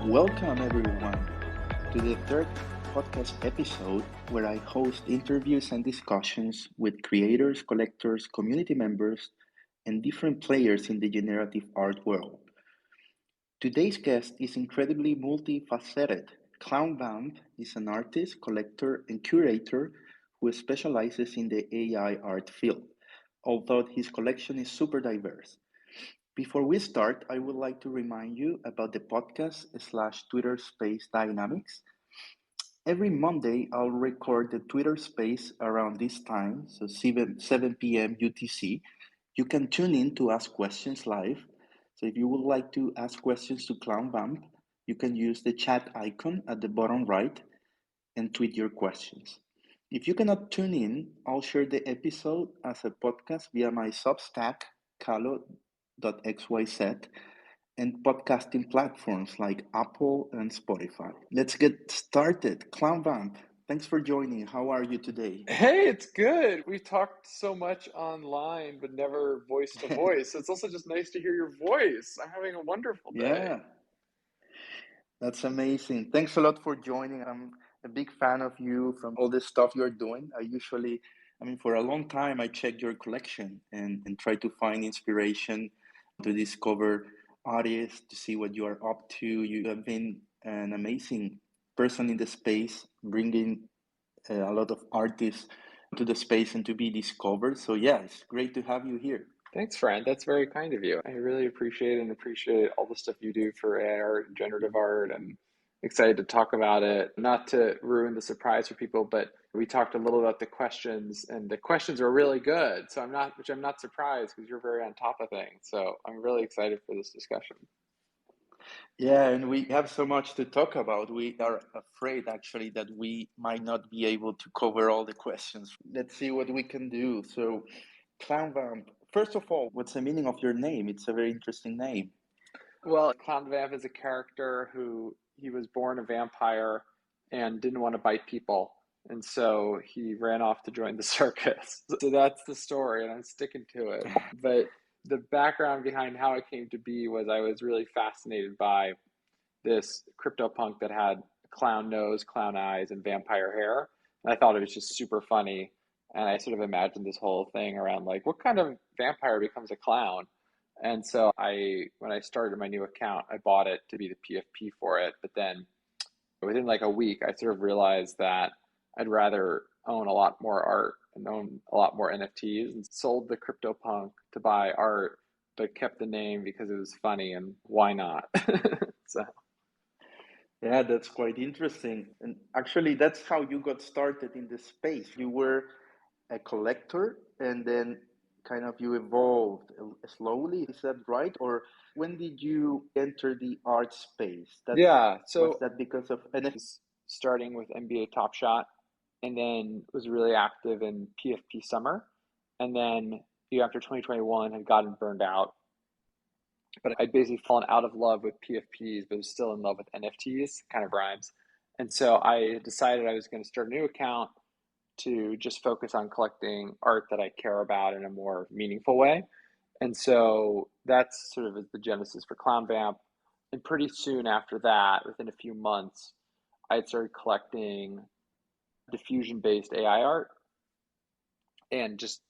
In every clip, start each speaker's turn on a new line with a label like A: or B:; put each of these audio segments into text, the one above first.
A: Welcome, everyone, to the third podcast episode where I host interviews and discussions with creators, collectors, community members, and different players in the generative art world. Today's guest is incredibly multifaceted. ClownVamp is an artist, collector, and curator who specializes in the AI art field, although his collection is super diverse. Before we start, I would like to remind you about the podcast/Twitter space dynamics. Every Monday, I'll record the Twitter space around this time, so 7 p.m. UTC. You can tune in to ask questions live. So if you would like to ask questions to ClownVamp, you can use the chat icon at the bottom right and tweet your questions. If you cannot tune in, I'll share the episode as a podcast via my Substack, calo.xyz, and podcasting platforms like Apple and Spotify. Let's get started. ClownVamp, thanks for joining. How are you today?
B: Hey, it's good. We talked so much online, but never voice to voice. It's also just nice to hear your voice. I'm having a wonderful day.
A: Yeah, that's amazing. Thanks a lot for joining. I'm a big fan of you from all the stuff you're doing. For a long time, I checked your collection and try to find inspiration to discover artists, to see what you are up to. You have been an amazing person in the space, bringing a lot of artists to the space and to be discovered. So yeah, it's great to have you here.
B: Thanks, friend. That's very kind of you. I really appreciate it and appreciate all the stuff you do for AI art and generative art, and excited to talk about it. Not to ruin the surprise for people, but we talked a little about the questions, and the questions are really good. So I'm not surprised because you're very on top of things. So I'm really excited for this discussion.
A: Yeah, and we have so much to talk about. We are afraid actually that we might not be able to cover all the questions. Let's see what we can do. So, ClownVamp, first of all, what's the meaning of your name? It's a very interesting name.
B: Well, ClownVamp is a character who he was born a vampire and didn't want to bite people. And so he ran off to join the circus. So that's the story, and I'm sticking to it. But the background behind how it came to be was I was really fascinated by this CryptoPunk that had clown nose, clown eyes, and vampire hair. And I thought it was just super funny. And I sort of imagined this whole thing around like, what kind of vampire becomes a clown? And so when I started my new account, I bought it to be the PFP for it. But then within like a week, I sort of realized that I'd rather own a lot more art and own a lot more NFTs, and sold the CryptoPunk to buy art, but kept the name because it was funny, and why not? So
A: Yeah, that's quite interesting. And actually, that's how you got started in this space. You were a collector and then kind of you evolved slowly. Is that right? Or when did you enter the art space?
B: yeah,
A: Was
B: so
A: that because of
B: was starting with NBA Top Shot, and then was really active in PFP Summer, and then after 2021 had gotten burned out. But I'd basically fallen out of love with PFPs, but was still in love with NFTs, kind of rhymes. And so I decided I was going to start a new account to just focus on collecting art that I care about in a more meaningful way. And so that's sort of the genesis for ClownVamp. And pretty soon after that, within a few months, I had started collecting diffusion-based AI art, and just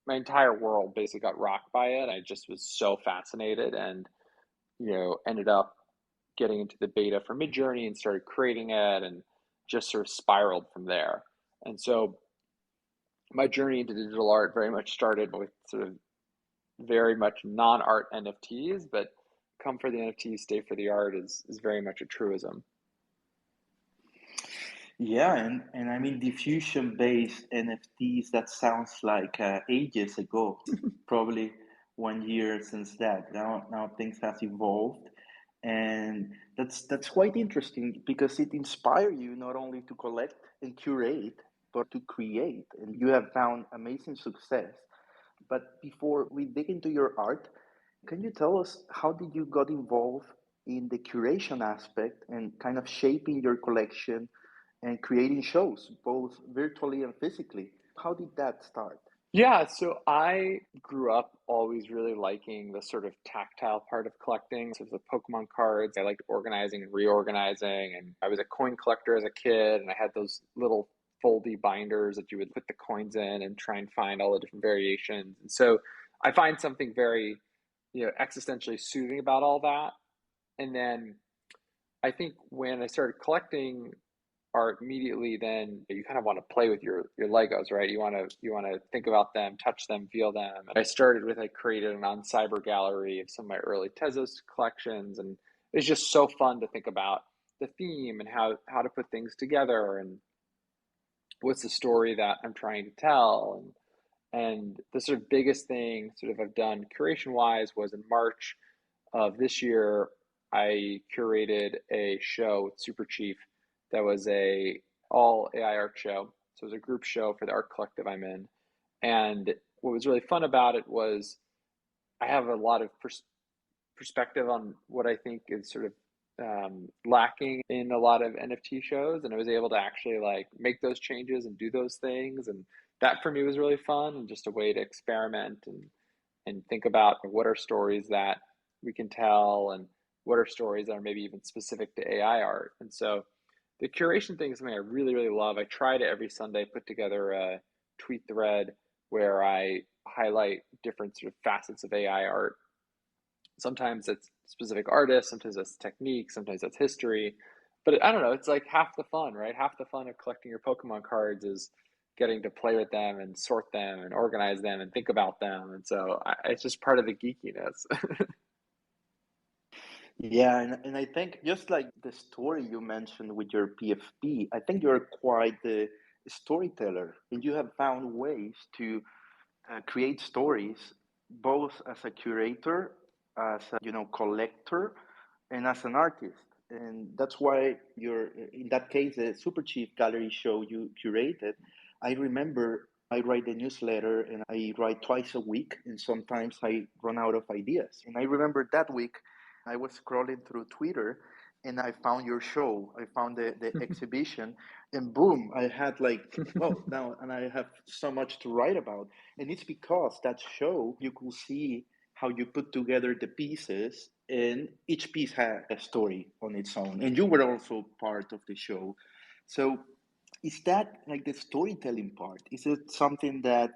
B: my entire world basically got rocked by it. I just was so fascinated, and ended up getting into the beta for Midjourney and started creating it, and just sort of spiraled from there. And so my journey into digital art very much started with sort of very much non-art NFTs, but come for the NFTs, stay for the art is very much a truism.
A: Yeah, and I mean diffusion-based NFTs, that sounds like ages ago, probably 1 year since that. Now things have evolved, and that's quite interesting because it inspires you not only to collect and curate, but to create, and you have found amazing success. But before we dig into your art, can you tell us how did you got involved in the curation aspect and kind of shaping your collection and creating shows, both virtually and physically? How did that start?
B: Yeah, so I grew up always really liking the sort of tactile part of collecting. So the Pokemon cards, I liked organizing and reorganizing. And I was a coin collector as a kid, and I had those little foldy binders that you would put the coins in and try and find all the different variations. And so I find something very, existentially soothing about all that. And then I think when I started collecting art immediately, then you kind of want to play with your Legos, right? You want to think about them, touch them, feel them. And I created an on cyber gallery of some of my early Tezos collections, and it's just so fun to think about the theme and how to put things together and what's the story that I'm trying to tell. And the sort of biggest thing sort of I've done curation wise was in March of this year, I curated a show with Super Chief that was a all AI art show. So it was a group show for the art collective I'm in. And what was really fun about it was I have a lot of perspective on what I think is sort of lacking in a lot of NFT shows, and I was able to actually like make those changes and do those things, and that for me was really fun and just a way to experiment and think about what are stories that we can tell and what are stories that are maybe even specific to AI art. And so the curation thing is something I really, really love. I try to every Sunday put together a tweet thread where I highlight different sort of facets of AI art. Sometimes it's specific artists, sometimes it's technique, sometimes it's history. But I don't know, it's like half the fun, right? Half the fun of collecting your Pokemon cards is getting to play with them and sort them and organize them and think about them. And so it's just part of the geekiness.
A: Yeah, and I think just like the story you mentioned with your PFP, I think you're quite the storyteller, and you have found ways to create stories both as a curator, as a collector, and as an artist. And that's why you're in that case the Super Chief Gallery show you curated. I remember I write a newsletter and I write twice a week, and sometimes I run out of ideas. And I remember that week I was scrolling through Twitter and I found your show. I found the exhibition, and boom, I had like, well, now, and I have so much to write about. And it's because that show, you could see how you put together the pieces, and each piece had a story on its own. And you were also part of the show. So, is that like the storytelling part? Is it something that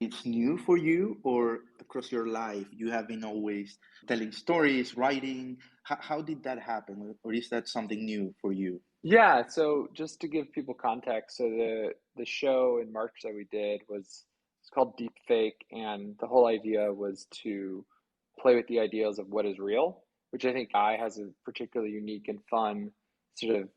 A: it's new for you, or across your life you have been always telling stories, writing? How did that happen, or is that something new for you?
B: Yeah, so just to give people context, so the show in March that we did was it's called Deep Fake, and the whole idea was to play with the ideas of what is real, which I think I has a particularly unique and fun sort of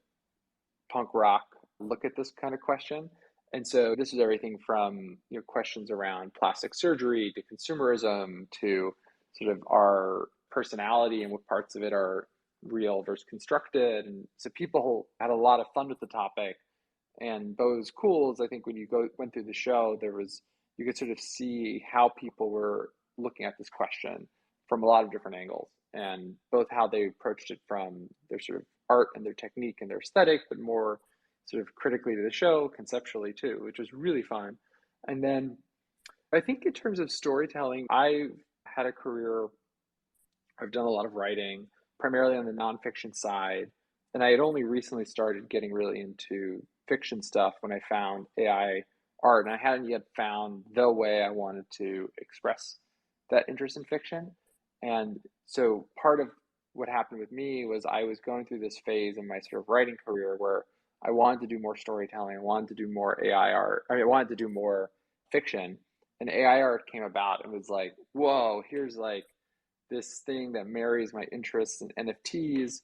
B: punk rock look at this kind of question. And so this is everything from questions around plastic surgery to consumerism to sort of our personality and what parts of it are real versus constructed. And so people had a lot of fun with the topic. And what was cool is I think when you went through the show, you could sort of see how people were looking at this question from a lot of different angles, and both how they approached it from their sort of art and their technique and their aesthetic, but more sort of critically to the show, conceptually too, which was really fun. And then I think in terms of storytelling, I've had a career, I've done a lot of writing, primarily on the nonfiction side. And I had only recently started getting really into fiction stuff when I found AI art. And I hadn't yet found the way I wanted to express that interest in fiction. And so part of what happened with me was I was going through this phase in my sort of writing career where I wanted to do more storytelling, I wanted to do more AI art, I wanted to do more fiction. And AI art came about and was like, whoa, here's like this thing that marries my interests in NFTs.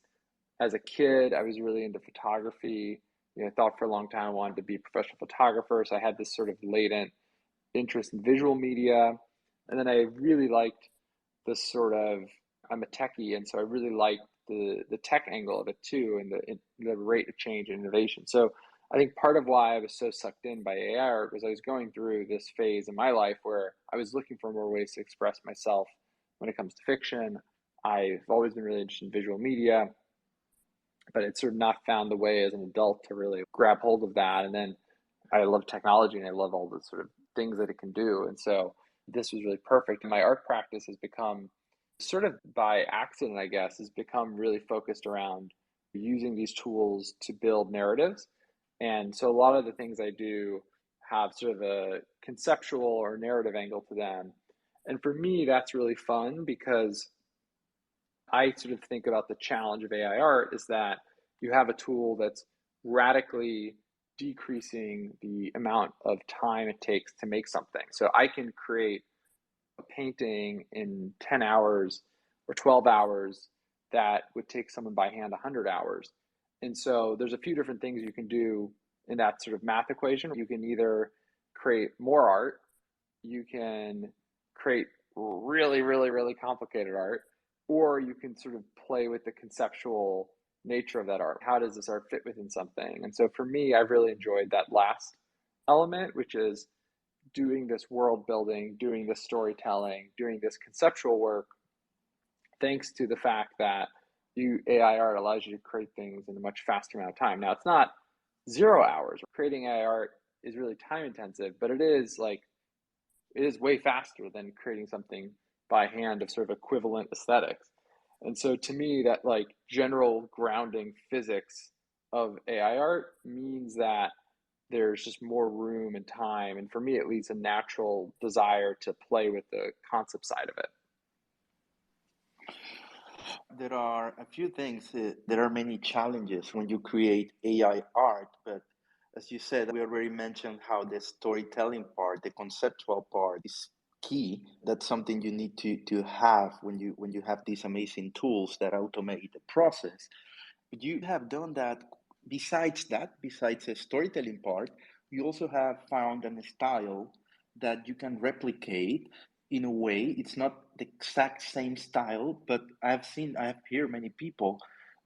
B: As a kid, I was really into photography. I thought for a long time I wanted to be a professional photographer. So I had this sort of latent interest in visual media. And then I really liked this sort of, I'm a techie, and so I really liked the tech angle of it too, and the rate of change and innovation. So I think part of why I was so sucked in by AI art was I was going through this phase in my life where I was looking for more ways to express myself when it comes to fiction. I've always been really interested in visual media, but it's sort of not found the way as an adult to really grab hold of that. And then I love technology and I love all the sort of things that it can do. And so this was really perfect. And my art practice has become sort of by accident, I guess, has become really focused around using these tools to build narratives. And so a lot of the things I do have sort of a conceptual or narrative angle to them. And for me, that's really fun because I sort of think about the challenge of AI art is that you have a tool that's radically decreasing the amount of time it takes to make something. So I can create a painting in 10 hours or 12 hours that would take someone by hand 100 hours. And so there's a few different things you can do in that sort of math equation. You can either create more art, you can create really, really, really complicated art, or you can sort of play with the conceptual nature of that art. How does this art fit within something? And so for me, I've really enjoyed that last element, which is doing this world building, doing this storytelling, doing this conceptual work, thanks to the fact that AI art allows you to create things in a much faster amount of time. Now, it's not 0 hours. Creating AI art is really time intensive, but it is way faster than creating something by hand of sort of equivalent aesthetics. And so to me, that like general grounding physics of AI art means that there's just more room and time, and for me at least, a natural desire to play with the concept side of it.
A: There are a few things, there are many challenges when you create AI art, but as you said, we already mentioned how the storytelling part, the conceptual part is key. That's something you need to have when you have these amazing tools that automate the process. But you have done that. Besides the storytelling part, you also have found a style that you can replicate in a way. It's not the exact same style, but I have heard many people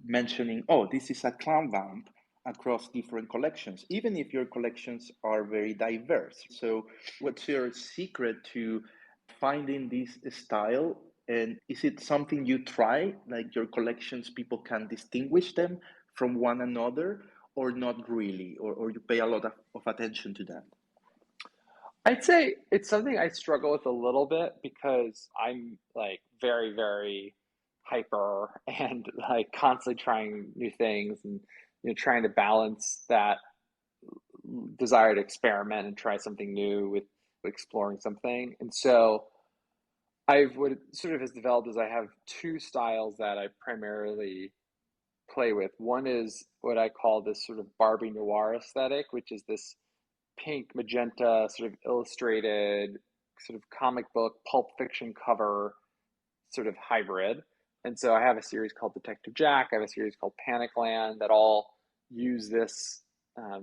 A: mentioning, oh, this is a ClownVamp across different collections, even if your collections are very diverse. So what's your secret to finding this style? And is it something you try, like your collections, people can distinguish them from one another, or not really, or you pay a lot of attention to that?
B: I'd say it's something I struggle with a little bit because I'm like very, very hyper and like constantly trying new things and trying to balance that desire to experiment and try something new with exploring something. And so what it sort of has developed is I have two styles that I primarily play with. One is what I call this sort of Barbie noir aesthetic, which is this pink magenta sort of illustrated sort of comic book pulp fiction cover sort of hybrid. And so I have a series called Detective Jack, I have a series called Panicland that all use this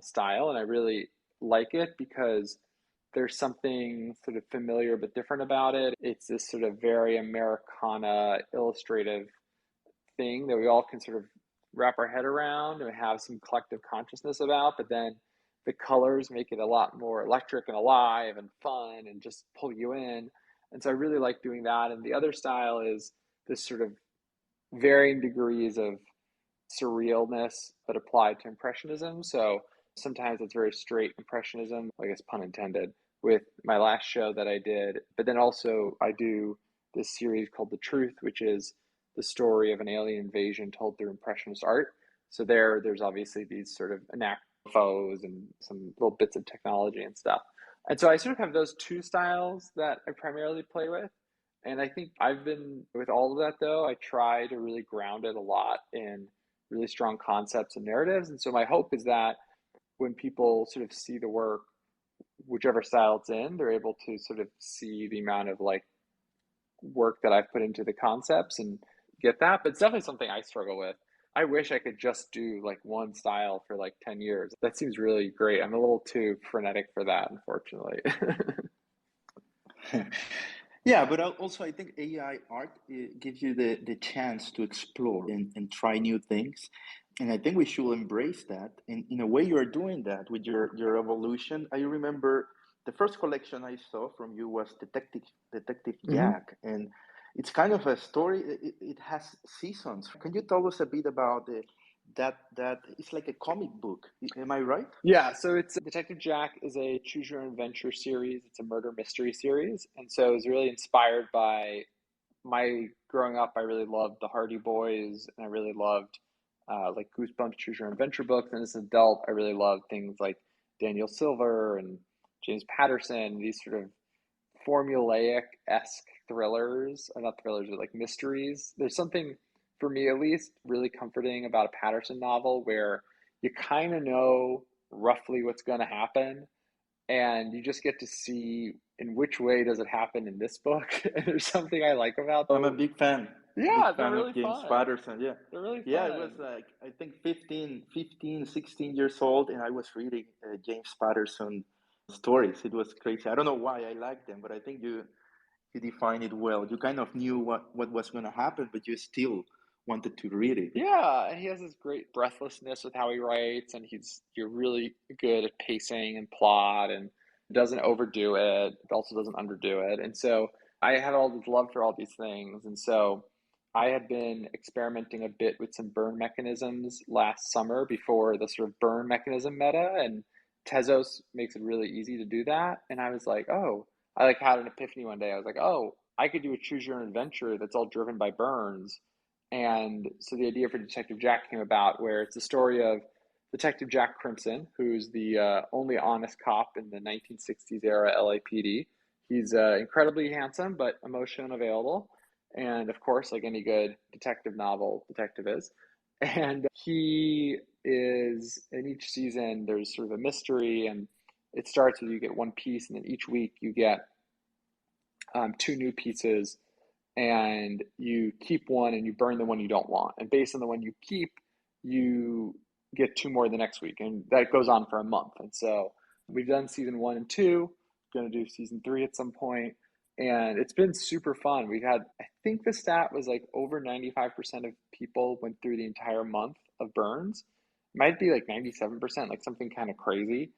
B: style, and I really like it because there's something sort of familiar but different about it. It's this sort of very Americana illustrative thing that we all can sort of wrap our head around and have some collective consciousness about, but then the colors make it a lot more electric and alive and fun and just pull you in. And so I really like doing that. And the other style is this sort of varying degrees of surrealness, but applied to Impressionism. So sometimes it's very straight Impressionism, I guess pun intended, with my last show that I did. But then also I do this series called The Truth, which is the story of an alien invasion told through Impressionist art. So there's obviously these sort of anachrones and some little bits of technology and stuff. And so I sort of have those two styles that I primarily play with. And I think I've been with all of that though, I try to really ground it a lot in really strong concepts and narratives. And so my hope is that when people sort of see the work, whichever style it's in, they're able to sort of see the amount of like work that I've put into the concepts and get that. But it's definitely something I struggle with. I wish I could just do like one style for like 10 years. That seems really great. I'm a little too frenetic for that, unfortunately.
A: Yeah, but also I think AI art gives you the chance to explore and try new things. And I think we should embrace that. And in a way, you're doing that with your evolution. I remember the first collection I saw from you was Detective
B: hmm
A: Jack. And it's kind of a story, it has seasons. Can you tell us a bit about that it's like a comic book. Am I right?
B: Yeah, so it's Detective Jack is a choose your own adventure series. It's a murder mystery series, and so it was really inspired by my growing up. I really loved the Hardy Boys, and I really loved like Goosebumps, choose your own adventure books. And as an adult, I really loved things like Daniel Silver and James Patterson. These sort of formulaic-esque thrillers, or not thrillers, but like mysteries. There's something, for me at least, really comforting about a Patterson novel where you kind of know roughly what's going to happen, and you just get to see in which way does it happen in this book. And there's something I like about
A: I'm a
B: those. Yeah,
A: big
B: they're
A: fan of
B: really
A: James
B: fun.
A: Patterson. Yeah.
B: They're really
A: Yeah, I was
B: fun.
A: like, I think 16 years old, and I was reading James Patterson stories. It was crazy. I don't know why I liked them, but I think you defined it well. You kind of knew what was going to happen, but you still wanted to read it.
B: Yeah, and he has this great breathlessness with how he writes, and you're really good at pacing and plot, and doesn't overdo it, but also doesn't underdo it. And so I had all this love for all these things, and so I had been experimenting a bit with some burn mechanisms last summer before the sort of burn mechanism meta, and Tezos makes it really easy to do that. And I was like, oh, I like had an epiphany one day. I was like, oh, I could do a choose your own adventure that's all driven by burns. And so the idea for Detective Jack came about, where it's the story of Detective Jack Crimson, who's the only honest cop in the 1960s era LAPD. He's incredibly handsome, but emotionally unavailable. And of course, like any good detective novel, detective is. And he is, in each season, there's sort of a mystery, and it starts with you get one piece, and then each week you get two new pieces, and you keep one and you burn the one you don't want. And based on the one you keep, you get two more the next week. And that goes on for a month. And so we've done season 1 and 2, going to do season 3 at some point. And it's been super fun. We've had, I think the stat was like over 95% of people went through the entire month of burns. It might be like 97%, like something kind of crazy.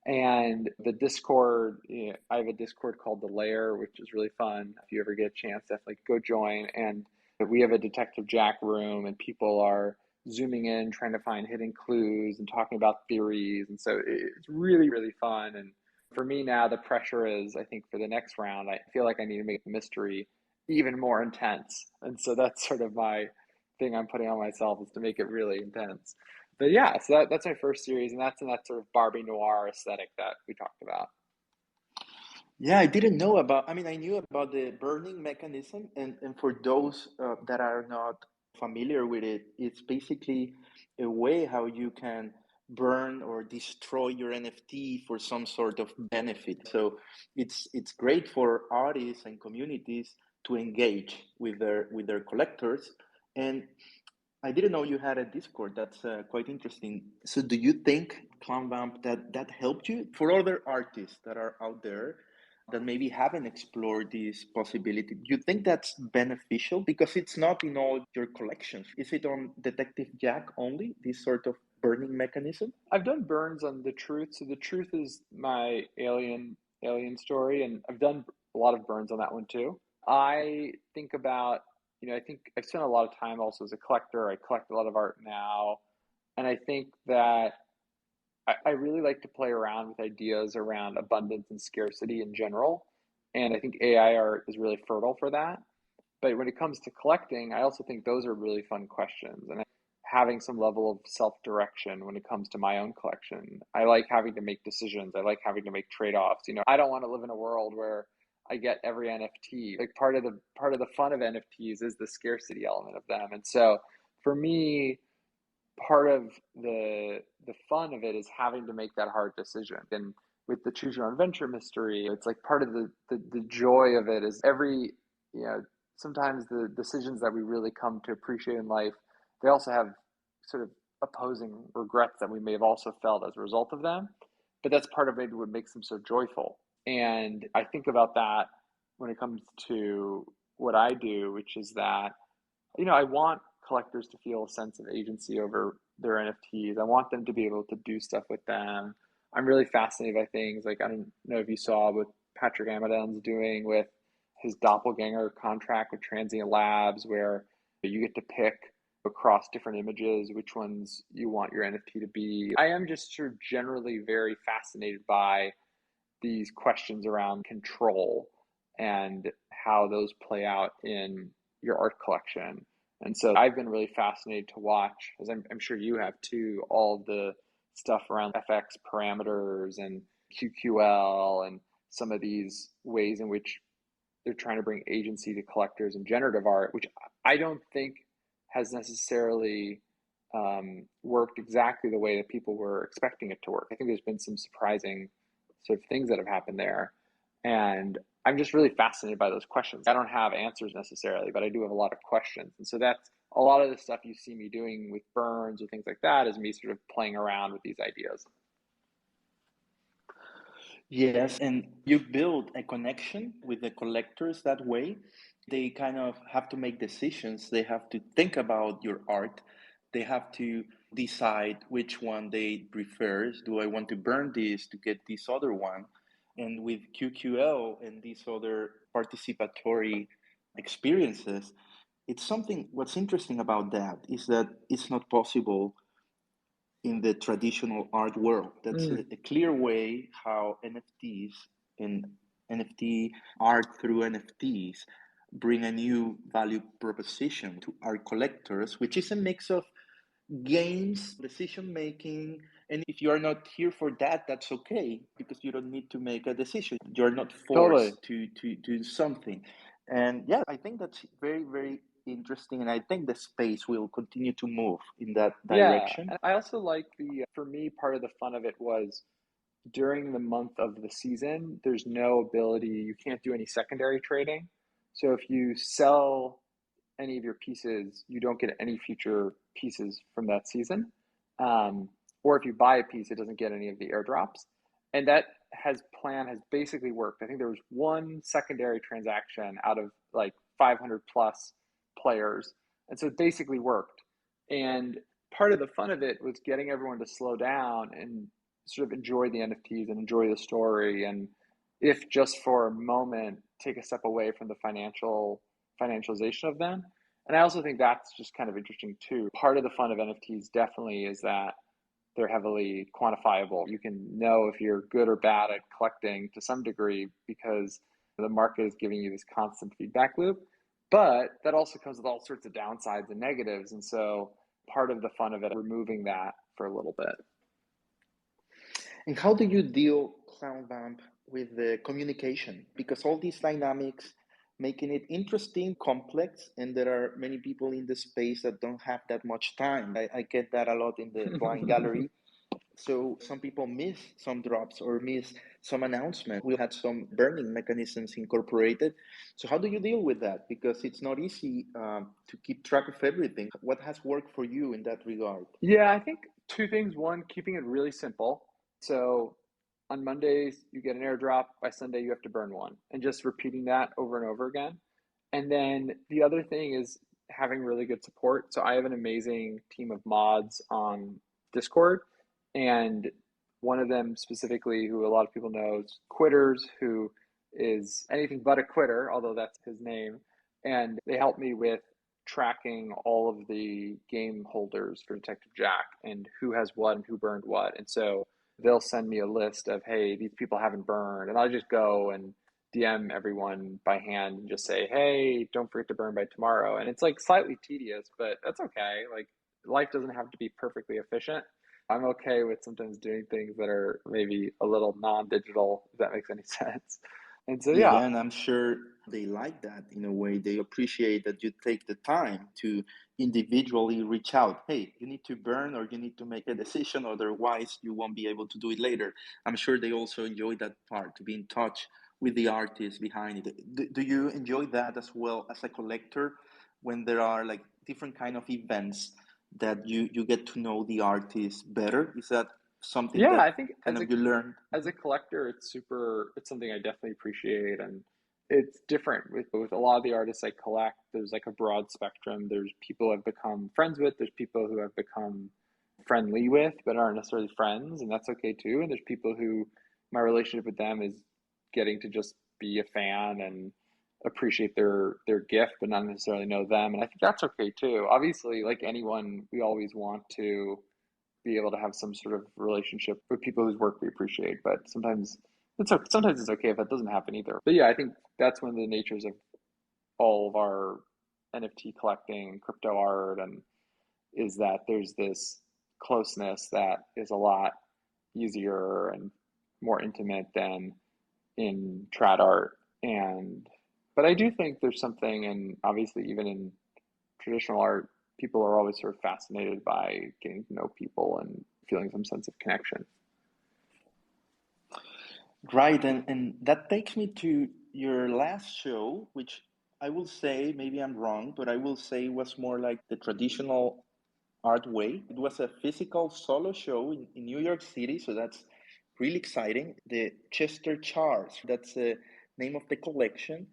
B: And the Discord, I have a Discord called The Lair, which is really fun. If you ever get a chance, definitely go join. And we have a Detective Jack room, and people are zooming in, trying to find hidden clues and talking about theories. And so it's really, really fun. And for me now, the pressure is, I think, for the next round, I feel like I need to make the mystery even more intense. And so that's sort of my thing I'm putting on myself, is to make it really intense. But yeah, so that's my first series, and that's in that sort of Barbie noir aesthetic that we talked about.
A: Yeah, I didn't know about, I mean, I knew about the burning mechanism, and for those that are not familiar with it, it's basically a way how you can burn or destroy your NFT for some sort of benefit. So it's great for artists and communities to engage with their collectors. And I didn't know you had a Discord. That's quite interesting. So, do you think, ClownVamp, that helped you for other artists that are out there that maybe haven't explored this possibility? Do you think that's beneficial? Because it's not in all your collections. Is it on Detective Jack only, this sort of burning mechanism?
B: I've done burns on The Truth. So The Truth is my alien story, and I've done a lot of burns on that one too. I think about, I think I've spent a lot of time also as a collector. I collect a lot of art now, and I think that I really like to play around with ideas around abundance and scarcity in general. And I think AI art is really fertile for that. But when it comes to collecting, I also think those are really fun questions. And having some level of self-direction when it comes to my own collection. I like having to make decisions. I like having to make trade-offs. I don't want to live in a world where I get every NFT. Like part of the fun of NFTs is the scarcity element of them. And so for me, part of the fun of it is having to make that hard decision. And with the choose your own adventure mystery, it's like part of the joy of it is every, you know, sometimes the decisions that we really come to appreciate in life, they also have sort of opposing regrets that we may have also felt as a result of them. But that's part of maybe what makes them so joyful. And I think about that when it comes to what I do, which is that, I want collectors to feel a sense of agency over their NFTs. I want them to be able to do stuff with them. I'm really fascinated by things like, I don't know if you saw what Patrick Amadon's doing with his Doppelgänger contract with Transient Labs, where you get to pick across different images, which ones you want your NFT to be. I am just sort of generally very fascinated by these questions around control and how those play out in your art collection. And so I've been really fascinated to watch, as I'm sure you have too, all the stuff around FX parameters and QQL and some of these ways in which they're trying to bring agency to collectors and generative art, which I don't think has necessarily worked exactly the way that people were expecting it to work. I think there's been some surprising sort of things that have happened there. And I'm just really fascinated by those questions. I don't have answers necessarily, but I do have a lot of questions. And so that's a lot of the stuff you see me doing with burns or things like that is me sort of playing around with these ideas.
A: Yes, and you build a connection with the collectors that way. They kind of have to make decisions. They have to think about your art. They have to decide which one they prefer. Do I want to burn this to get this other one? And with QQL and these other participatory experiences, it's something, what's interesting about that is that it's not possible in the traditional art world. That's a clear way how NFTs and NFT art through NFTs bring a new value proposition to art collectors, which is a mix of games, decision making. And if you are not here for that, that's okay, because you don't need to make a decision. You're not
B: Totally.
A: forced to do something. And yeah, I think that's very, very interesting. And I think the space will continue to move in that
B: Yeah.
A: direction.
B: And I also like for me, part of the fun of it was during the month of the season, there's no ability, you can't do any secondary trading. So if you sell any of your pieces, you don't get any future pieces from that season. Or if you buy a piece, it doesn't get any of the airdrops. And that plan has basically worked. I think there was one secondary transaction out of like 500 plus players. And so it basically worked. And part of the fun of it was getting everyone to slow down and sort of enjoy the NFTs and enjoy the story. And if just for a moment, take a step away from the financialization of them. And I also think that's just kind of interesting too. Part of the fun of NFTs definitely is that they're heavily quantifiable. You can know if you're good or bad at collecting to some degree because the market is giving you this constant feedback loop. But that also comes with all sorts of downsides and negatives. And so part of the fun of it, removing that for a little bit.
A: And how do you deal, ClownVamp, with the communication? Because all these dynamics making it interesting, complex, and there are many people in the space that don't have that much time. I get that a lot in the blind gallery. So some people miss some drops or miss some announcement. We had some burning mechanisms incorporated. So how do you deal with that? Because it's not easy to keep track of everything. What has worked for you in that regard?
B: Yeah, I think two things. One, keeping it really simple. So on Mondays, you get an airdrop. By Sunday, you have to burn one, and just repeating that over and over again. And then the other thing is having really good support. So I have an amazing team of mods on Discord, and one of them specifically, who a lot of people know, is Quitters, who is anything but a quitter, although that's his name. And they help me with tracking all of the game holders for Detective Jack and who has what and who burned what. And so they'll send me a list of, hey, these people haven't burned. And I'll just go and DM everyone by hand and just say, hey, don't forget to burn by tomorrow. And it's like slightly tedious, but that's okay. Like life doesn't have to be perfectly efficient. I'm okay with sometimes doing things that are maybe a little non-digital, if that makes any sense. And so, yeah.
A: Yeah, and I'm sure they like that in a way. They appreciate that you take the time to individually reach out. Hey, you need to burn or you need to make a decision, otherwise, you won't be able to do it later. I'm sure they also enjoy that part, to be in touch with the artist behind it. Do you enjoy that as well as a collector when there are like different kind of events that you get to know the artist better? Is that something
B: Yeah,
A: that
B: I think
A: kind of you learn?
B: as a collector, it's something I definitely appreciate, and it's different with a lot of the artists I collect. There's like a broad spectrum. There's people I've become friends with. There's people who I've become friendly with, but aren't necessarily friends, and that's okay too. And there's people who my relationship with them is getting to just be a fan and appreciate their gift but not necessarily know them, and I think that's okay too. Obviously, like anyone, we always want to be able to have some sort of relationship with people whose work we appreciate, but sometimes it's okay if that doesn't happen either. But yeah, I think that's one of the natures of all of our NFT collecting, crypto art, and is that there's this closeness that is a lot easier and more intimate than in trad art. And but I do think there's something, and obviously even in traditional art, people are always sort of fascinated by getting to know people and feeling some sense of connection.
A: Right, and that takes me to your last show, which I will say, maybe I'm wrong, but I will say was more like the traditional art way. It was a physical solo show in New York City, so that's really exciting. The Chester Charts, that's the name of the collection,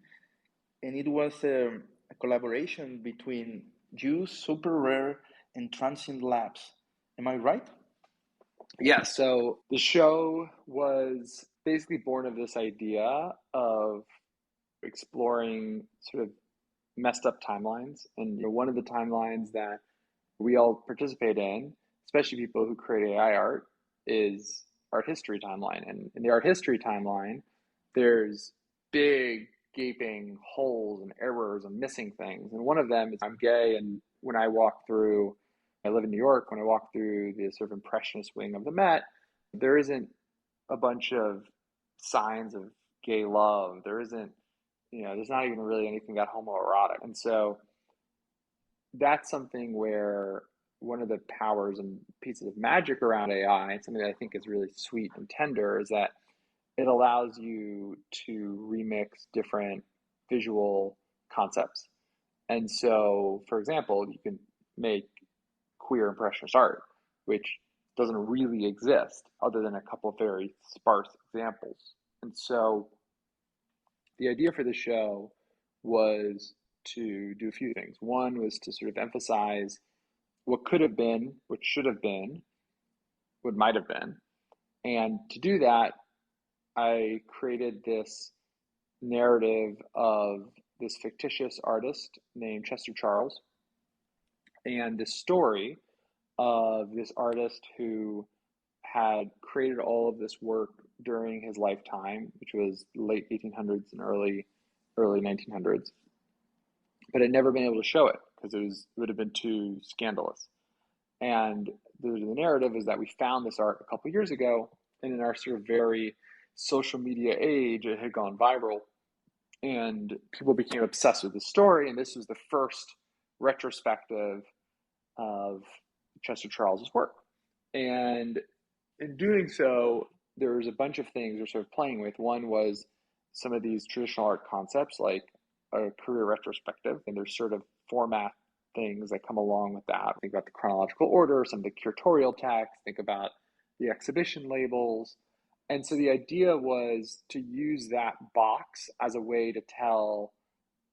A: and it was a collaboration between you, Super Rare, and Transient Labs. Am I right?
B: Yeah, so the show was basically born of this idea of exploring sort of messed up timelines. And one of the timelines that we all participate in, especially people who create AI art, is art history timeline. And in the art history timeline, there's big gaping holes and errors and missing things. And one of them is I'm gay, and when I walk through, I live in New York, when I walk through the sort of impressionist wing of the Met, there isn't a bunch of signs of gay love. There isn't, there's not even really anything that homoerotic. And so that's something where one of the powers and pieces of magic around AI, something that I think is really sweet and tender, is that it allows you to remix different visual concepts. And so, for example, you can make queer impressionist art, which doesn't really exist other than a couple of very sparse examples. And so the idea for the show was to do a few things. One was to sort of emphasize what could have been, what should have been, what might have been. And to do that, I created this narrative of this fictitious artist named Chester Charles and the story of this artist who had created all of this work during his lifetime, which was late 1800s and early 1900s, but had never been able to show it because it would have been too scandalous. And the narrative is that we found this art a couple years ago, and in our sort of very social media age, it had gone viral, and people became obsessed with the story. And this was the first retrospective of Chester Charles's work. And in doing so, there was a bunch of things we're sort of playing with. One was some of these traditional art concepts, like a career retrospective, and there's sort of format things that come along with that. Think about the chronological order, some of the curatorial text, think about the exhibition labels. And so the idea was to use that box as a way to tell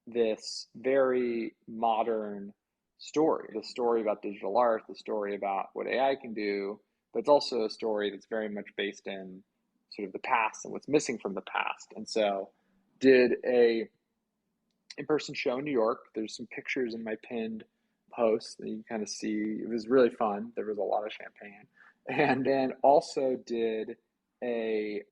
B: this very modern story, the story about digital art, the story about what AI can do, but it's also a story that's very much based in sort of the past and what's missing from the past. And so did a in-person show in New York. There's some pictures in my pinned post that you can kind of see. It was really fun. There was a lot of champagne. And then also did a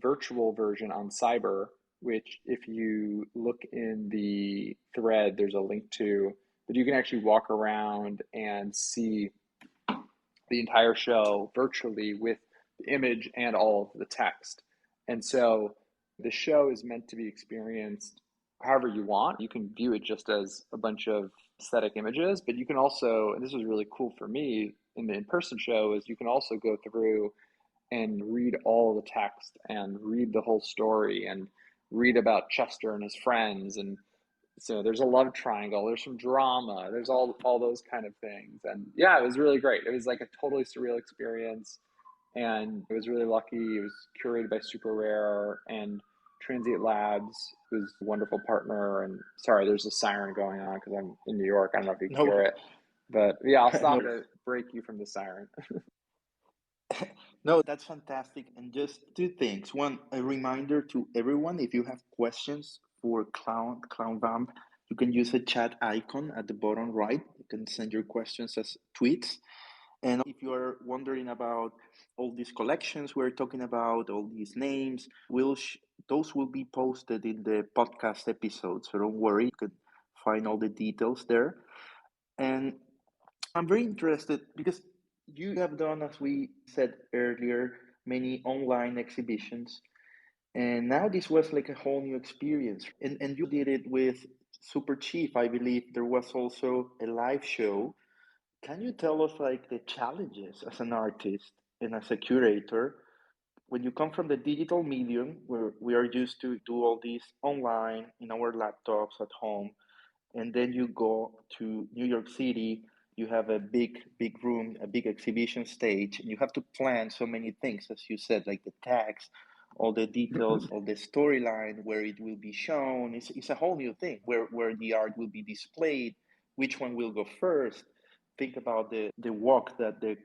B: virtual version on Cyber, which if you look in the thread, there's a link to, but you can actually walk around and see the entire show virtually with the image and all of the text. And so the show is meant to be experienced however you want. You can view it just as a bunch of aesthetic images, but you can also, and this was really cool for me in the in-person show, is you can also go through and read all the text and read the whole story and read about Chester and his friends. And so there's a love triangle, there's some drama, there's all those kind of things. And yeah, it was really great. It was like a totally surreal experience, and it was really lucky. It was curated by Super Rare, and Transient Labs was a wonderful partner. And sorry, there's a siren going on because I'm in New York. I don't know if you can hear it, but yeah, I'll stop to break you from the siren.
A: No, that's fantastic. And just two things. One, a reminder to everyone, if you have questions for ClownVamp, you can use a chat icon at the bottom right. You can send your questions as tweets. And if you are wondering about all these collections we're talking about, all these names, those will be posted in the podcast episode. So don't worry, you can find all the details there. And I'm very interested because you have done, as we said earlier, many online exhibitions. And now this was like a whole new experience. And you did it with Super Chief. I believe there was also a live show. Can you tell us like the challenges as an artist and as a curator when you come from the digital medium where we are used to do all this online in our laptops at home, and then you go to New York City, you have a big room, a big exhibition stage, and you have to plan so many things, as you said, like the tags, all the details, all the storyline, where it will be shown. It's a whole new thing, where the art will be displayed, which one will go first. Think about the walk that the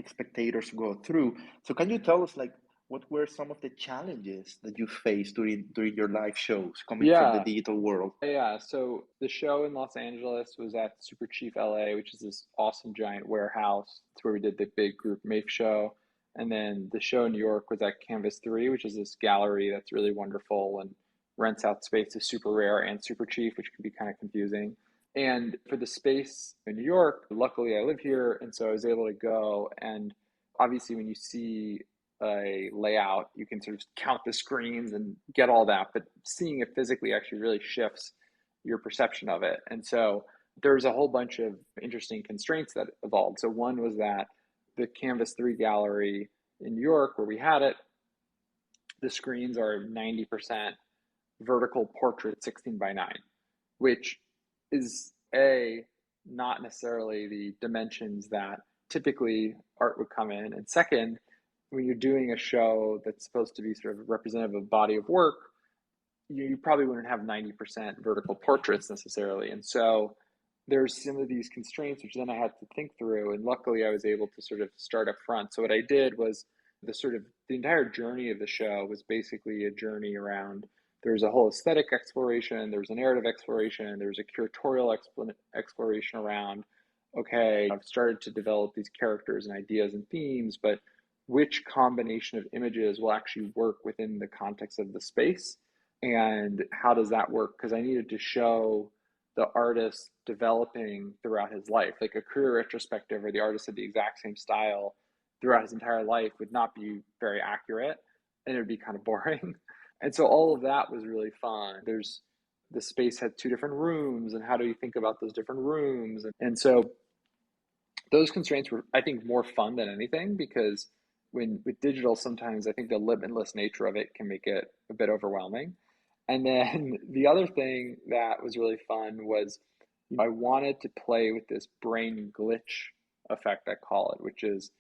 A: spectators go through. So can you tell us like what were some of the challenges that you faced during your live shows coming from the
B: Yeah.
A: digital world?
B: Yeah, so the show in Los Angeles was at Super Chief LA, which is this awesome giant warehouse. It's where we did the big group MAIF show. And then the show in New York was at Canvas 3, which is this gallery that's really wonderful and rents out space to Super Rare and Super Chief, which can be kind of confusing. And for the space in New York, luckily I live here, and so I was able to go. And obviously, when you see a layout, you can sort of count the screens and get all that, but seeing it physically actually really shifts your perception of it. And so there's a whole bunch of interesting constraints that evolved. So one was that the Canvas 3 gallery in New York, where we had it, the screens are 90% vertical portrait 16 by 9, which is not necessarily the dimensions that typically art would come in. And second, when you're doing a show that's supposed to be sort of representative of body of work, you probably wouldn't have 90% vertical portraits necessarily. And so there's some of these constraints, which then I had to think through. And luckily, I was able to sort of start up front. So what I did was the entire journey of the show was basically a journey around. There's a whole aesthetic exploration, there's a narrative exploration, there's a curatorial exploration around, okay, I've started to develop these characters and ideas and themes, but which combination of images will actually work within the context of the space? And how does that work? Because I needed to show the artist developing throughout his life. Like a career retrospective where the artist had the exact same style throughout his entire life would not be very accurate, and it would be kind of boring. And so all of that was really fun. The space had 2 different rooms, and how do you think about those different rooms? And so those constraints were, I think, more fun than anything, because with digital, sometimes I think the limitless nature of it can make it a bit overwhelming. And then the other thing that was really fun was I wanted to play with this brain glitch effect, I call it, which is,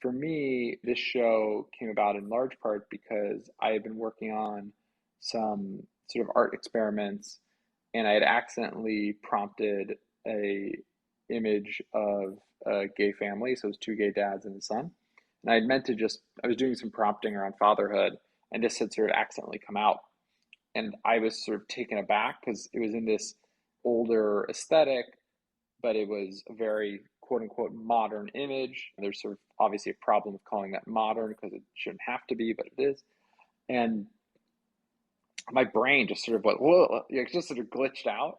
B: for me, this show came about in large part because I had been working on some sort of art experiments, and I had accidentally prompted a image of a gay family. So it was 2 gay dads and a son. And I had meant to I was doing some prompting around fatherhood, and this had sort of accidentally come out. And I was sort of taken aback because it was in this older aesthetic, but it was a very quote unquote modern image. There's sort of obviously a problem with calling that modern because it shouldn't have to be, but it is. And my brain just sort of went, whoa, it just sort of glitched out.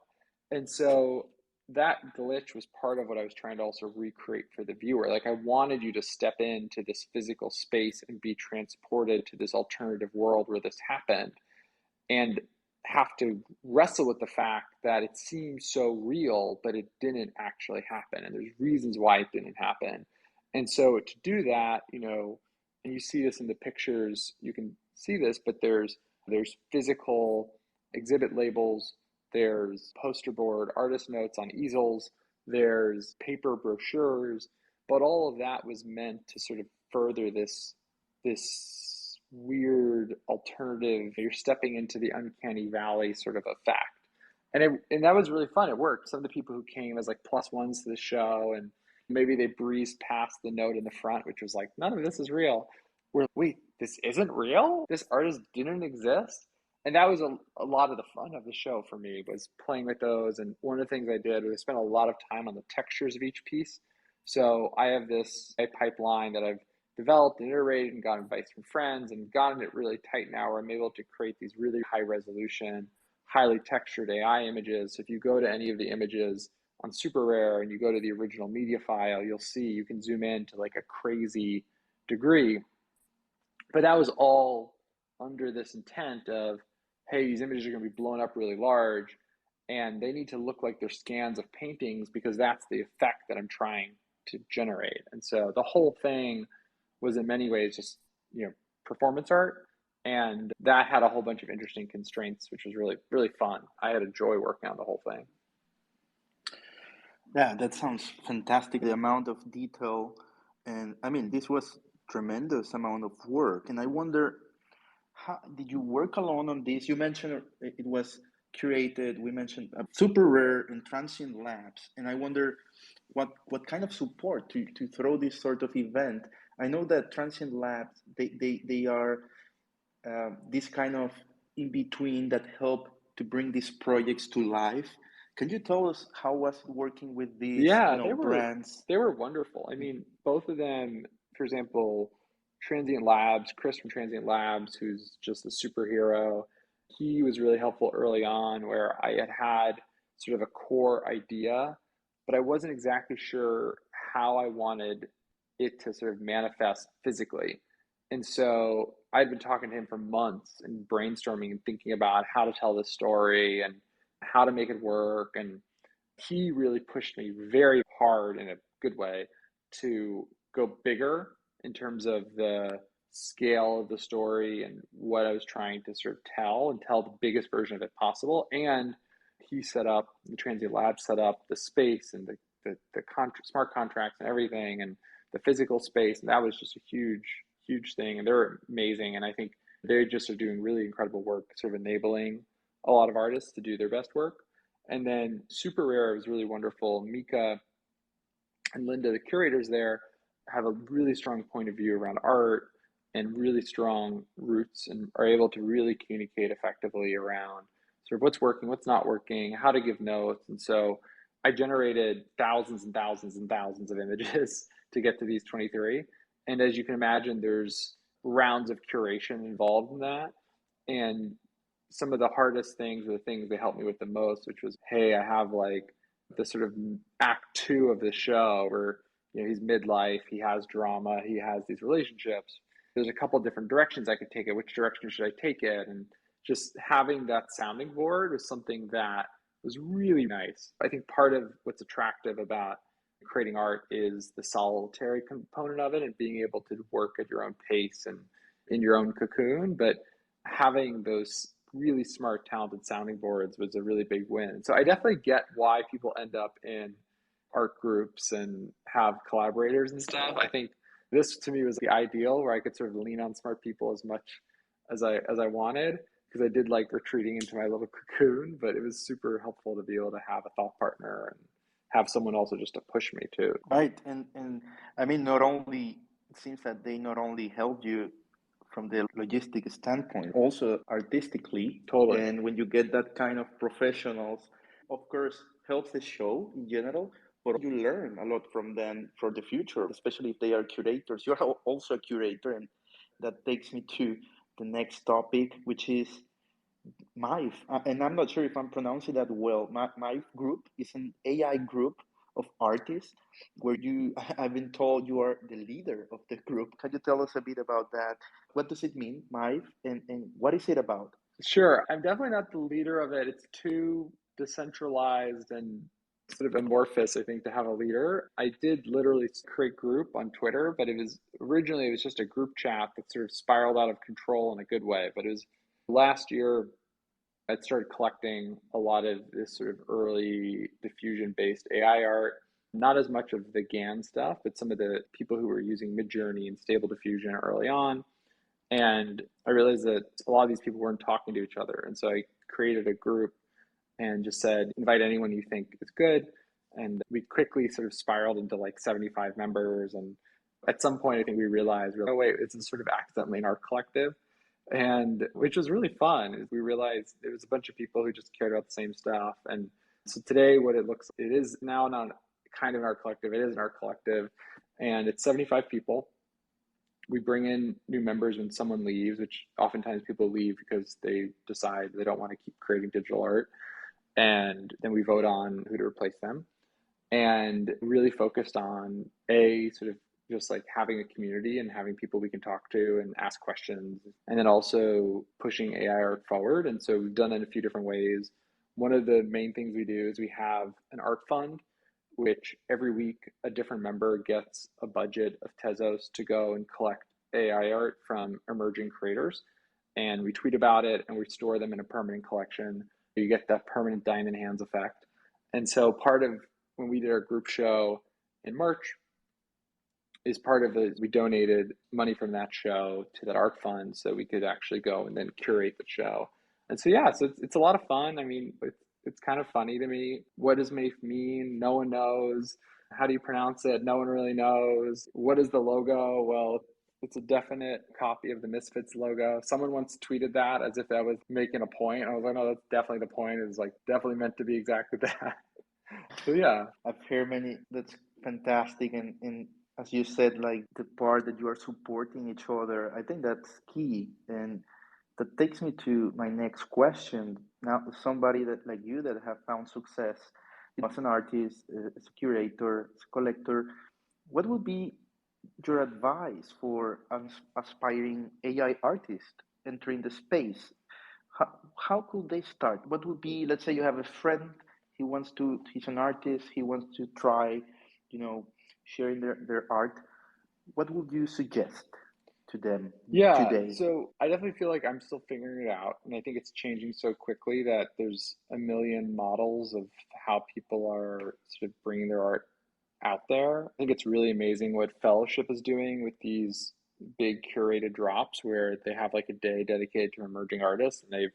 B: And so that glitch was part of what I was trying to also recreate for the viewer. Like, I wanted you to step into this physical space and be transported to this alternative world where this happened, and have to wrestle with the fact that it seems so real, but it didn't actually happen. And there's reasons why it didn't happen. And so to do that, and you see this in the pictures, you can see this, but there's physical exhibit labels, there's poster board artist notes on easels, there's paper brochures, but all of that was meant to sort of further this weird alternative, you're stepping into the uncanny valley sort of effect. And that was really fun. It worked. Some of the people who came as like plus ones to the show, and maybe they breezed past the note in the front, which was like, none of this is real. We're like, wait, this isn't real? This artist didn't exist? And that was a lot of the fun of the show for me, was playing with those. And one of the things I did was I spent a lot of time on the textures of each piece. So I have this pipeline that I've developed and iterated and gotten advice from friends and gotten it really tight now where I'm able to create these really high resolution, highly textured AI images. So if you go to any of the images on Super Rare and you go to the original media file, you'll see you can zoom in to like a crazy degree. But that was all under this intent of, hey, these images are going to be blown up really large and they need to look like they're scans of paintings because that's the effect that I'm trying to generate. And so the whole thing was in many ways just, performance art. And that had a whole bunch of interesting constraints, which was really, really fun. I had a joy working on the whole thing.
A: Yeah, that sounds fantastic. The amount of detail, and I mean, this was tremendous amount of work. And I wonder, how did you work alone on this? You mentioned it was curated. We mentioned Super Rare and Transient Labs, and I wonder what kind of support to throw this sort of event. I know that Transient Labs they are this kind of in between that help to bring these projects to life. Can you tell us how was it working with these,
B: Yeah,
A: brands?
B: they were wonderful. I mean, both of them, for example, Transient Labs, Chris from Transient Labs, who's just a superhero, he was really helpful early on where I had sort of a core idea, but I wasn't exactly sure how I wanted it to sort of manifest physically. And so I'd been talking to him for months and brainstorming and thinking about how to tell this story and how to make it work. And he really pushed me very hard in a good way to go bigger in terms of the scale of the story and what I was trying to sort of tell and tell the biggest version of it possible. And he set up the Transient Lab, set up the space and the smart contracts and everything and the physical space. And that was just a huge thing. And they're amazing. And I think they just are doing really incredible work, sort of enabling a lot of artists to do their best work. And then Super Rare was really wonderful. Mika and Linda, the curators there, have a really strong point of view around art and really strong roots and are able to really communicate effectively around sort of what's working, what's not working, how to give notes. And so I generated thousands and thousands and thousands of images to get to these 23. And as you can imagine, there's rounds of curation involved in that. And some of the hardest things were the things they helped me with the most, which was, hey, I have like the sort of act two of the show where, he's midlife, he has drama, he has these relationships. There's a couple of different directions I could take it. Which direction should I take it? And just having that sounding board was something that was really nice. I think part of what's attractive about creating art is the solitary component of it and being able to work at your own pace and in your own cocoon. But having those really smart, talented sounding boards was a really big win. So I definitely get why people end up in art groups and have collaborators and stuff. I think this to me was the ideal where I could sort of lean on smart people as much as I wanted, because I did like retreating into my little cocoon, but it was super helpful to be able to have a thought partner and have someone also just to push me too.
A: Right, and I mean, not only it seems that they not only helped you from the logistic standpoint, also artistically.
B: Totally.
A: And when you get that kind of professionals, of course, helps the show in general, but you learn a lot from them for the future, especially if they are curators. You're also a curator, and that takes me to the next topic, which is MAIF. And I'm not sure if I'm pronouncing that well. MAIF group is an AI group of artists where I've been told you are the leader of the group. Can you tell us a bit about that? What does it mean, MAIF, and what is it about?
B: Sure. I'm definitely not the leader of it. It's too decentralized and sort of amorphous, I think, to have a leader. I did literally create group on Twitter, but originally it was just a group chat that sort of spiraled out of control in a good way. But it was last year I'd started collecting a lot of this sort of early diffusion-based AI art, not as much of the GAN stuff, but some of the people who were using Midjourney and Stable Diffusion early on. And I realized that a lot of these people weren't talking to each other. And so I created a group and just said, invite anyone you think is good. And we quickly sort of spiraled into like 75 members. And at some point, I think we realized, oh, wait, it's sort of accidentally in our collective. and which was really fun. We realized there was a bunch of people who just cared about the same stuff. And so today, what it is now not kind of in our collective, it is in our collective, and it's 75 people. We bring in new members when someone leaves, which oftentimes people leave because they decide they don't want to keep creating digital art. And then we vote on who to replace them, and really focused on sort of just like having a community and having people we can talk to and ask questions, and then also pushing AI art forward. And so we've done it in a few different ways. One of the main things we do is we have an art fund, which every week a different member gets a budget of Tezos to go and collect AI art from emerging creators. And we tweet about it and we store them in a permanent collection. You get that permanent diamond hands effect. And so part of when we did our group show in March, is part of it, we donated money from that show to that art fund so we could actually go and then curate the show. And so, yeah, so it's a lot of fun. I mean, it's kind of funny to me. What does MAIF mean? No one knows. How do you pronounce it? No one really knows. What is the logo? Well, it's a definite copy of the Misfits logo. Someone once tweeted that as if that was making a point. I was like, no, that's definitely the point. It's like definitely meant to be exactly that. So yeah.
A: I've heard many. That's fantastic, and as you said, like the part that you are supporting each other, I think that's key, and that takes me to my next question. Now, somebody that like you that have found success as an artist, as a curator, as a collector, what would be your advice for an aspiring AI artist entering the space? How could they start? What would be, let's say you have a friend, he's an artist, he wants to try, sharing their art. What would you suggest to them
B: Yeah,
A: today?
B: so I definitely feel like I'm still figuring it out, and I think it's changing so quickly that there's a million models of how people are sort of bringing their art out there. I think it's really amazing what Fellowship is doing with these big curated drops where they have like a day dedicated to emerging artists, and they've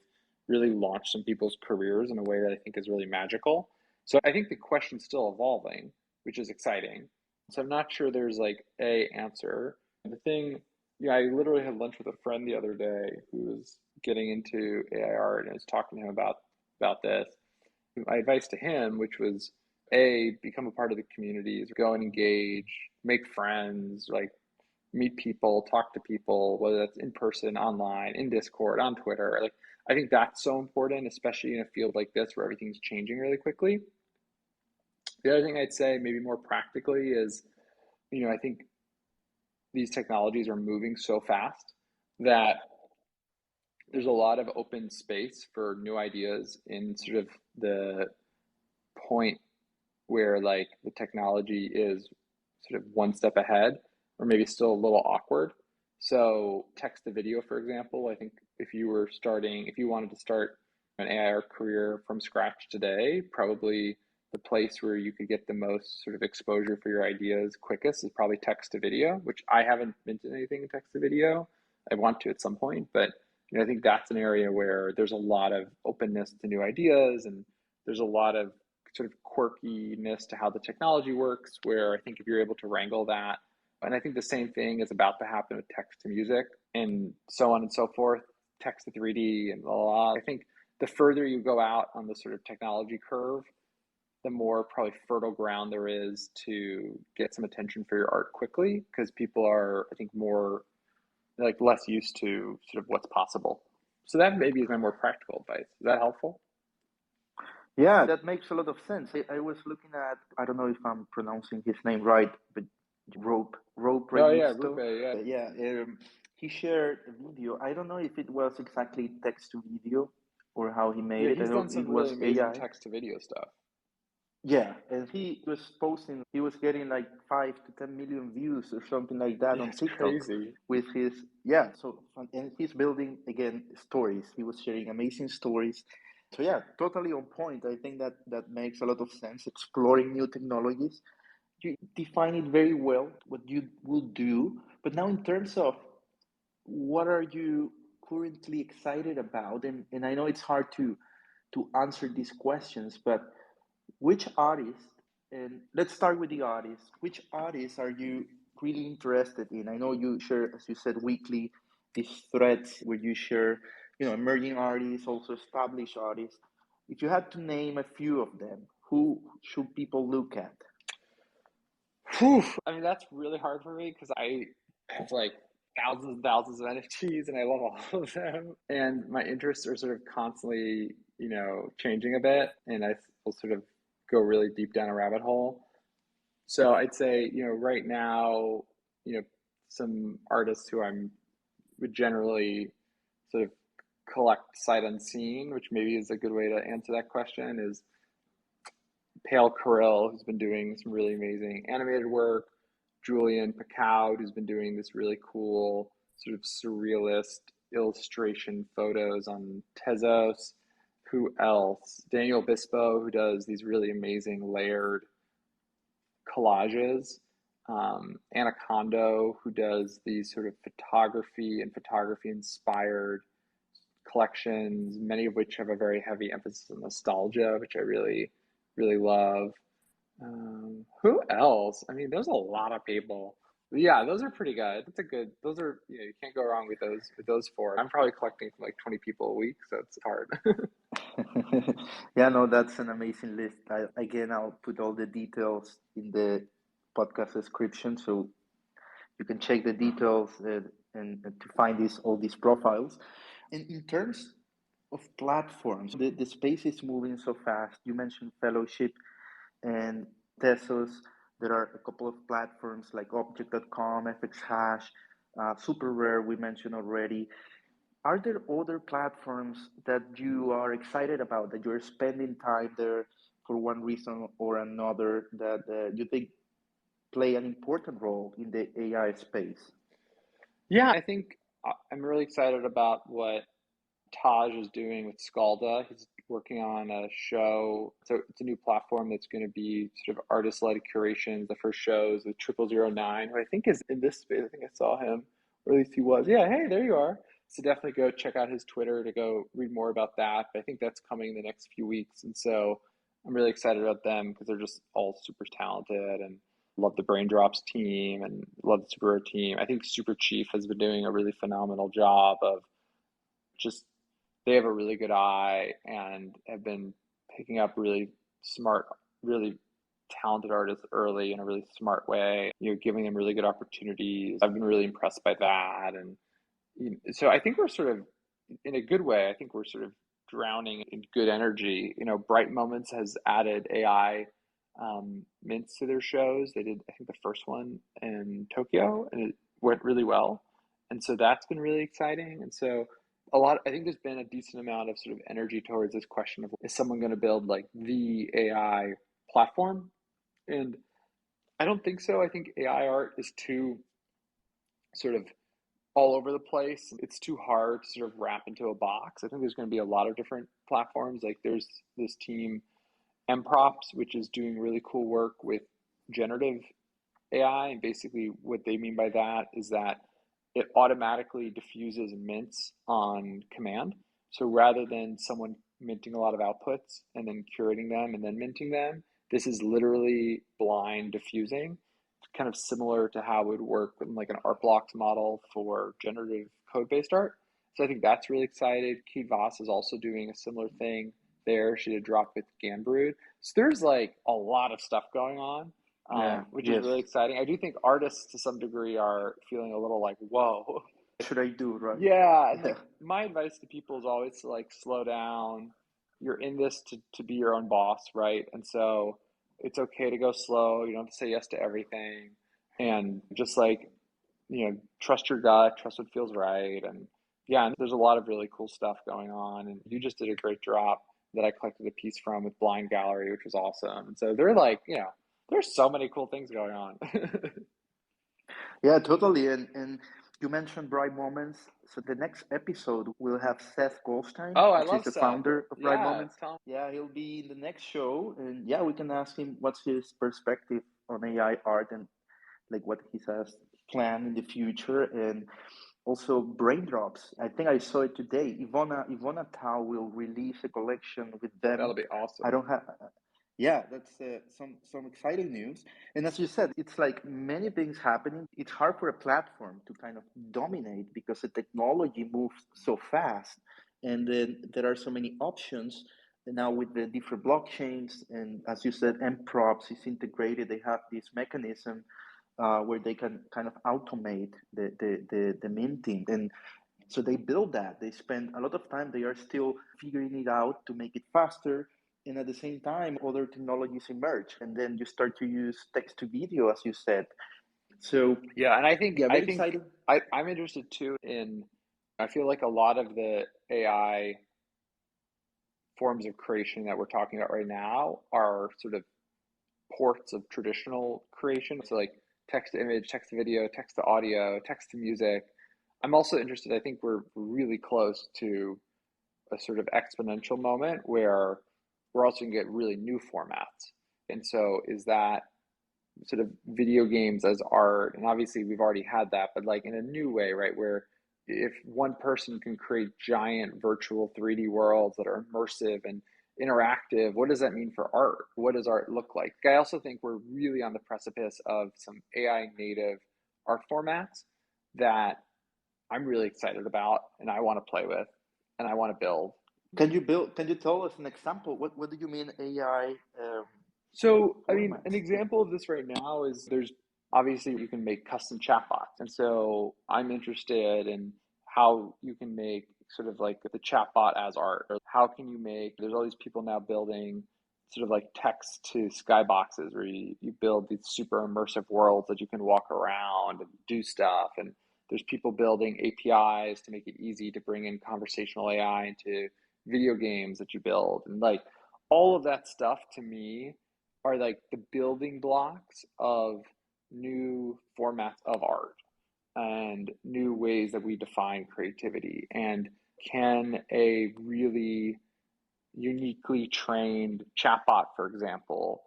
B: really launched some people's careers in a way that I think is really magical. So I think the question's still evolving, which is exciting. So I'm not sure there's like a answer. The thing, yeah, I literally had lunch with a friend the other day who was getting into AI art, and I was talking to him about this. My advice to him, which was become a part of the communities, go and engage, make friends, like meet people, talk to people, whether that's in person, online, in Discord, on Twitter. Like I think that's so important, especially in a field like this where everything's changing really quickly. The other thing I'd say, maybe more practically, is I think these technologies are moving so fast that there's a lot of open space for new ideas in sort of the point where like the technology is sort of one step ahead or maybe still a little awkward. So text to video, for example, I think if you wanted to start an AI career from scratch today, probably the place where you could get the most sort of exposure for your ideas quickest is probably text to video, which I haven't minted anything in text to video. I want to at some point, but I think that's an area where there's a lot of openness to new ideas, and there's a lot of sort of quirkiness to how the technology works, where I think if you're able to wrangle that, and I think the same thing is about to happen with text to music and so on and so forth, text to 3D and blah, blah, blah. I think the further you go out on the sort of technology curve, the more probably fertile ground there is to get some attention for your art quickly, because people are, I think, more like less used to sort of what's possible. So that maybe is my more practical advice. Is that helpful?
A: Yeah, that makes a lot of sense. I was looking at, I don't know if I'm pronouncing his name right, but Rope
B: Oh yeah,
A: Renisto.
B: Rupe, yeah.
A: Yeah, he shared a video. I don't know if it was exactly text to video or how he made
B: Yeah,
A: it. I
B: he's
A: know
B: done
A: it
B: some really
A: was
B: amazing
A: AI.
B: text to video stuff.
A: Yeah, and he was posting, he was getting like 5 to 10 million views or something like that
B: Yeah,
A: on
B: it's
A: TikTok
B: crazy.
A: with his, yeah, so, and he's building again stories. He was sharing amazing stories. So, yeah, totally on point. I think that makes a lot of sense. Exploring new technologies. You define it very well, what you will do. But now, in terms of what are you currently excited about? And I know it's hard to answer these questions, but which artist, and let's start with the artist, which artists are you really interested in? I know you share, as you said, weekly these threads where you share, emerging artists, also established artists. If you had to name a few of them, who should people look at?
B: Whew. I mean, that's really hard for me because I have like thousands and thousands of NFTs and I love all of them. And my interests are sort of constantly, changing a bit. And I will sort of go really deep down a rabbit hole. So I'd say, right now, some artists who would generally sort of collect sight unseen, which maybe is a good way to answer that question, is Kirill, who's been doing some really amazing animated work, Julien Pacaud, who's been doing this really cool sort of surrealist illustration photos on Tezos. Who else? Daniel Obispo, who does these really amazing layered collages. Condo, who does these sort of photography inspired collections, many of which have a very heavy emphasis on nostalgia, which I really, really love. Who else? I mean, there's a lot of people. Yeah, those are pretty good. Those are, you can't go wrong with those four. I'm probably collecting from like 20 people a week, so it's hard.
A: Yeah, no, that's an amazing list. Again, I'll put all the details in the podcast description so you can check the details and to find all these profiles. And in terms of platforms, the space is moving so fast. You mentioned fellowship and Tesos. There are a couple of platforms like Object.com, FX Hash, Super Rare, we mentioned already. Are there other platforms that you are excited about, that you're spending time there for one reason or another, that you think play an important role in the AI space?
B: Yeah, I think I'm really excited about what Taj is doing with Skalda. He's working on a show. So it's a new platform that's going to be sort of artist-led curations. The first show is with 0009, who I think is in this space. I think I saw him, or at least he was. Yeah, hey, there you are. So definitely go check out his Twitter to go read more about that. But I think that's coming in the next few weeks. And so I'm really excited about them because they're just all super talented and love the Braindrops team and love the Super Rare team. I think Super Chief has been doing a really phenomenal job of just they have a really good eye and have been picking up really smart, really talented artists early in a really smart way, giving them really good opportunities. I've been really impressed by that. And so I think we're sort of, in a good way, I think we're sort of drowning in good energy. Bright Moments has added AI mints to their shows. They did, I think, the first one in Tokyo, and it went really well. And so that's been really exciting. And so I think there's been a decent amount of sort of energy towards this question of, is someone going to build like the AI platform? And I don't think so. I think AI art is too sort of all over the place. It's too hard to sort of wrap into a box. I think there's going to be a lot of different platforms. Like there's this team, EmProps, which is doing really cool work with generative AI. And basically what they mean by that is that it automatically diffuses and mints on command. So rather than someone minting a lot of outputs and then curating them and then minting them, this is literally blind diffusing, kind of similar to how it would work with like an art blocks model for generative code-based art. So I think that's really excited. Vass is also doing a similar thing there. She did a drop with Ganbrood. So there's like a lot of stuff going on. Which is really exciting. I do think artists to some degree are feeling a little like, whoa.
A: What should I do, right?
B: Yeah. Like, my advice to people is always to like slow down. You're in this to be your own boss, right? And so it's okay to go slow. You don't have to say yes to everything. And just like, trust your gut, trust what feels right. And yeah, and there's a lot of really cool stuff going on. And you just did a great drop that I collected a piece from with Blind Gallery, which was awesome. And so they're like, there's so many cool things going on.
A: Yeah, totally. And you mentioned Bright Moments. So the next episode we'll have Seth Goldstein,
B: Oh, I
A: which is
B: love
A: the
B: Seth.
A: founder of Bright
B: Yeah,
A: Moments. Yeah, he'll be in the next show. And yeah, we can ask him what's his perspective on AI art and like what he has planned in the future. And also Braindrops. I think I saw it today. Ivona Tao will release a collection with them.
B: that'll be awesome.
A: I don't have Yeah, that's some exciting news. And as you said, it's like many things happening. It's hard for a platform to kind of dominate because the technology moves so fast, and then there are so many options. And now with the different blockchains, and as you said, MProps is integrated. They have this mechanism where they can kind of automate the minting, and so they build that. They spend a lot of time. They are still figuring it out to make it faster. And at the same time, other technologies emerge. And then you start to use text to video, as you said. So,
B: Yeah, and I think
A: yeah,
B: I
A: very
B: think
A: exciting.
B: I'm interested too in I feel like a lot of the AI forms of creation that we're talking about right now are sort of ports of traditional creation. So like text to image, text to video, text to audio, text to music. I'm also interested, I think we're really close to a sort of exponential moment where we're also going to get really new formats. And so is that sort of video games as art? And obviously we've already had that, but like in a new way, right? Where if one person can create giant virtual 3D worlds that are immersive and interactive, what does that mean for art? What does art look like? I also think we're really on the precipice of some AI native art formats that I'm really excited about and I want to play with and I want to build.
A: Can you tell us an example? What do you mean AI
B: So, I mean, an
A: formats?
B: example of this right now is there's obviously you can make custom chatbots. And so I'm interested in how you can make sort of like the chatbot as art, or how can you make, there's all these people now building sort of like text to skyboxes where you build these super immersive worlds that you can walk around and do stuff. And there's people building APIs to make it easy to bring in conversational AI into video games that you build. And like all of that stuff to me are like the building blocks of new formats of art and new ways that we define creativity. And can a really uniquely trained chatbot, for example,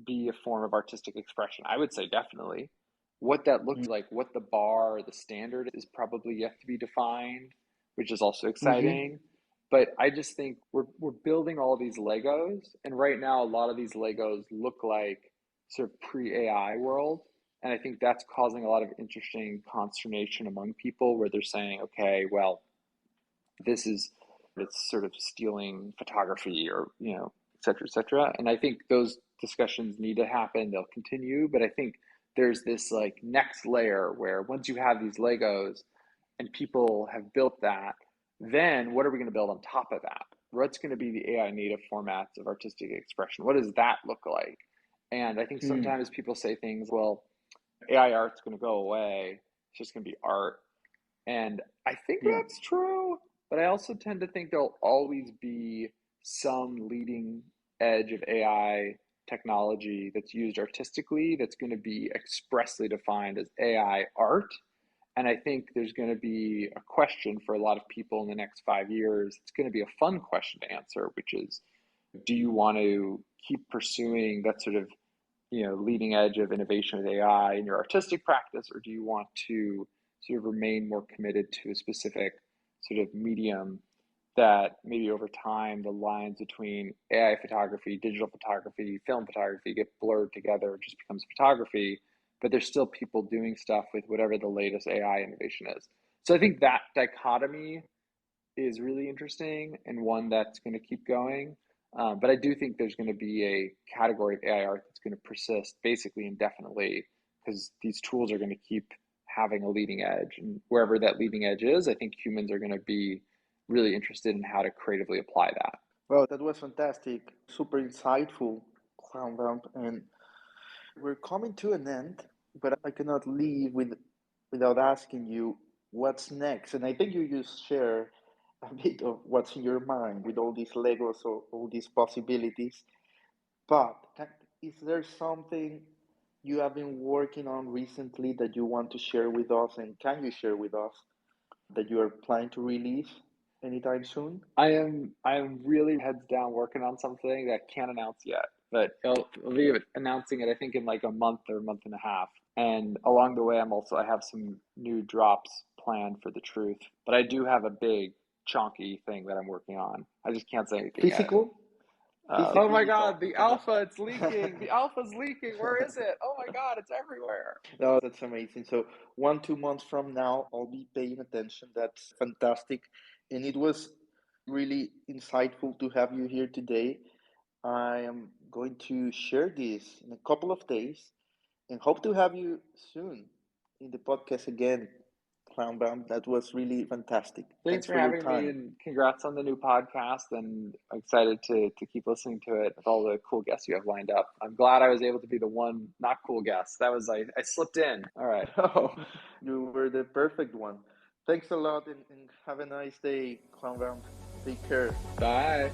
B: be a form of artistic expression? I would say definitely. What that looks like, what the bar, the standard is probably yet to be defined, which is also
A: Mm-hmm.
B: exciting. But I just think we're building all these Legos, and right now a lot of these Legos look like sort of pre-AI world. And I think that's causing a lot of interesting consternation among people where they're saying, okay, well, this is it's sort of stealing photography or et cetera, et cetera. And I think those discussions need to happen. They'll continue, but I think there's this like next layer where once you have these Legos and people have built that, then what are we going to build on top of that? What's going to be the AI native formats of artistic expression? What does that look like? And I think
A: Mm.
B: sometimes people say things, well, AI art's going to go away. It's just going to be art. And I think
A: Yeah.
B: that's true, but I also tend to think there'll always be some leading edge of AI technology that's used artistically that's going to be expressly defined as AI art. And I think there's going to be a question for a lot of people in the next 5 years. It's going to be a fun question to answer, which is, do you want to keep pursuing that sort of leading edge of innovation with AI in your artistic practice, or do you want to sort of remain more committed to a specific sort of medium that maybe over time the lines between AI photography, digital photography, film photography get blurred together, it just becomes photography, but there's still people doing stuff with whatever the latest AI innovation is. So I think that dichotomy is really interesting and one that's going to keep going. But I do think there's going to be a category of AI art that's going to persist basically indefinitely because these tools are going to keep having a leading edge. And wherever that leading edge is, I think humans are going to be really interested in how to creatively apply that.
A: Well, that was fantastic. Super insightful, ClownVamp. And we're coming to an end, but I cannot leave without asking you what's next. And I think you just share a bit of what's in your mind with all these Legos or all these possibilities. But is there something you have been working on recently that you want to share with us? And can you share with us that you are planning to release anytime soon?
B: I am really heads down working on something that I can't announce yet, but I'll be announcing it I think in like a month or a month and a half. And along the way, I have some new drops planned for the truth, but I do have a big chunky thing that I'm working on. I just can't say anything yet.
A: Physical?
B: Oh my
A: physically
B: God, the
A: talking to me.
B: alpha, it's leaking. The alpha's leaking. Where is it? Oh my God, it's everywhere.
A: No, that's amazing. So 2 months from now, I'll be paying attention. That's fantastic. And it was really insightful to have you here today. I am going to share this in a couple of days and hope to have you soon in the podcast again, ClownVamp. That was really fantastic.
B: Thanks
A: Thanks
B: for
A: for your
B: having me,
A: time.
B: and congrats on the new podcast. And I'm excited to keep listening to it with all the cool guests you have lined up. I'm glad I was able to be the one not cool guest. I slipped in. All right.
A: Oh, you were the perfect one. Thanks a lot and have a nice day, ClownVamp. Take care.
B: Bye.